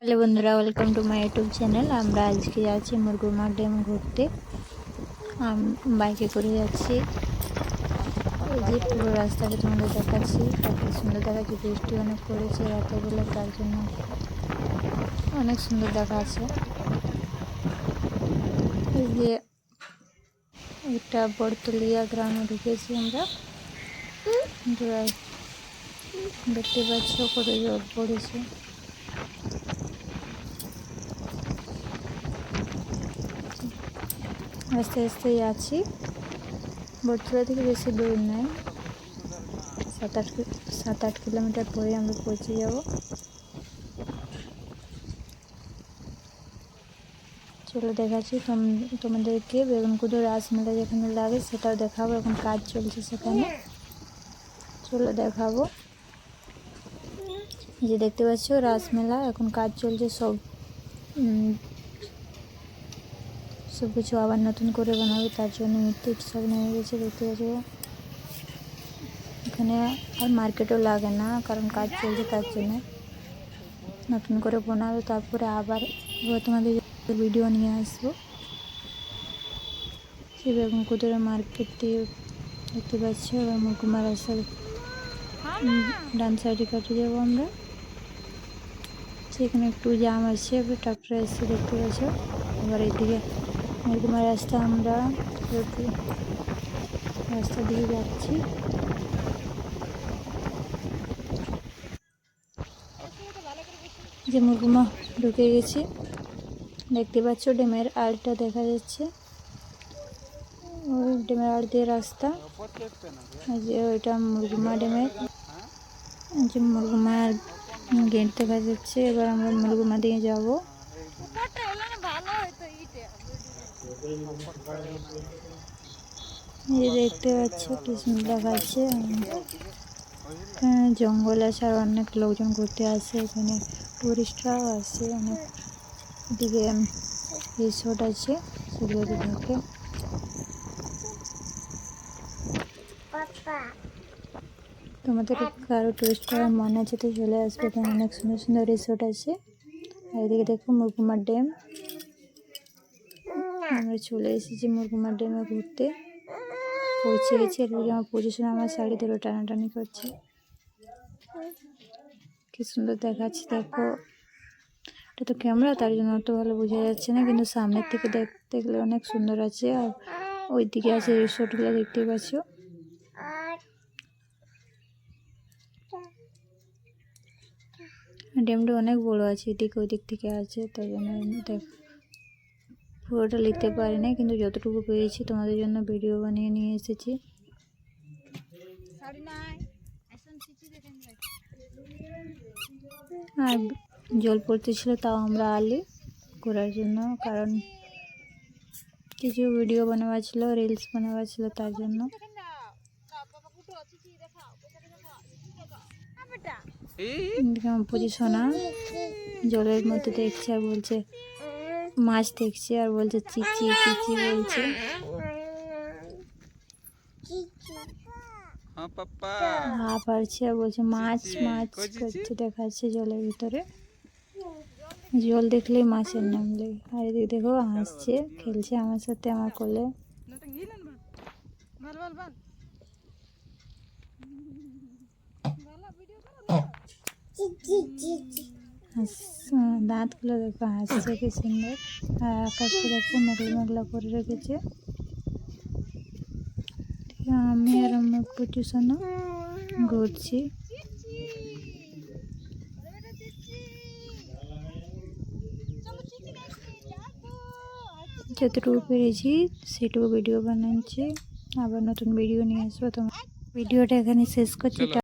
Hello বন্ধুরা, welcome to my YouTube channel. আমরা আজকে যাচ্ছি মুরগুমা ড্যাম ঘুরতে। বাইকে করে যাচ্ছি। এই যে পুরো রাস্তাটা তোমাদের দেখাচ্ছি, কত সুন্দর দেখাচ্ছে। বৃষ্টি অনেক পড়েছে রাতের বেলা, তার জন্য অনেক সুন্দর দেখাচ্ছে। এই যে এটা বড়তলিয়া গ্রামে ঢুকেছি আমরা। দেখতে পাচ্ছ কত জল পড়েছে। আস্তে আস্তে যাচ্ছি। বড়তলা থেকে বেশি দূর নয়, 7-8 কিলোমিটার পরে আমরা পৌঁছে যাব। চলো দেখাচ্ছি তোমাদেরকে বেগুনকুদো রাসমেলা যেখানে লাগে সেটাও দেখাবো। এখন কাজ চলছে সেখানে, চলো দেখাবো। এই যে দেখতে পাচ্ছ রাসমেলা, এখন কাজ চলছে। সব কিছু আবার নতুন করে বানাবে, তার জন্য ইট সব নেমে গেছে। দেখতে পাচ্ছ এখানে আর মার্কেটও লাগে না, কারণ কাজ চলছে, তার জন্য নতুন করে বানাবে। তারপরে আবার তোমাদের ভিডিও নিয়ে আসবো। সেই বেগুনকুদোর মার্কেট দিয়ে দেখতে পাচ্ছি। এবার মুরগুমা রাস্তার ডান সাইডে কাটে যাবো আমরা। সেখানে একটু জাম আছে, ট্রাক্টর এসে দেখতে পাচ্ছ। আবার এইদিকে মুরগুমা রাস্তা, আমরা রাস্তা দিয়ে যাচ্ছি। যে মুরগুমা ঢুকে গেছি, দেখতে পাচ্ছ ড্যামের আলটা দেখা যাচ্ছে। ওই ড্যামের আল দিয়ে রাস্তা, যে ওইটা মুরগুমা ড্যামের যে মুরগুমার গেট দেখা যাচ্ছে। এবার আমরা মুরগুমা দিয়ে যাব। এই দেখতে পাচ্ছ কি সুন্দর দেখাচ্ছে। জঙ্গল আছে আর অনেক লোকজন ঘুরতে আসে, এখানে টুরিস্টরাও আসে অনেক। এদিকে রিসোর্ট আছে, সেগুলোতে থাকে। তোমাদের কারো টুরিস্ট করার মনে আছে তো চলে আসবে, এখানে অনেক সুন্দর সুন্দর রিসোর্ট আছে। আর এদিকে দেখো মুরগুমা ড্যাম। আমরা চলে এসেছি মুরগুমা ড্যামে ঘুরতে, পৌঁছে গেছি। এদিকে আমার পজিশন, আমার শাড়ি ধরে টানাটানি করছে। কি সুন্দর দেখাচ্ছে দেখো। এটা তো ক্যামেরা, তার জন্য অত ভালো বোঝা যাচ্ছে না, কিন্তু সামনের থেকে দেখলে অনেক সুন্দর আছে। আর ওই দিকে আছে রিসোর্টগুলো, দেখতে পাচ্ছ। ড্যামটা অনেক বড় আছে, এদিকে ওই দিক থেকে আছে, তাই জন্য পুরোটা লিখতে পারি না, কিন্তু যতটুকু পেয়েছি তোমাদের জন্য ভিডিও বানিয়ে নিয়ে এসেছি। আর জল পড়তেছিল, তাও আমরা আলি ঘোরার জন্য, কারণ কিছু ভিডিও বানাবার ছিল, রিলস বানাবার ছিল, তার জন্য। পজিশনা জলের মধ্যে দেখছে আর বলছে, মাছ দেখছে আর বলছে চিচি চিচি বলছে। হাঁ পারছে আর বলছে মাছ মাছ করছে, দেখাচ্ছে জলের ভিতরে। জল দেখলেই মাছের নাম লেগে। আর এদিকে দেখো হাসছে, খেলছে আমার সাথে, আমার কোলে। দাঁতগুলো দেখো, হাসছে কি সুন্দর। আর আকাশটা দেখো মেঘলা মেঘলা করে রেখেছে। আমি আর আমার পজিশনে ঘুরছি। যতটুকু পেরেছি সেটুকু ভিডিও বানাচ্ছি, আবার নতুন ভিডিও নিয়ে আসবো। তোমার ভিডিওটা এখানে শেষ করছি।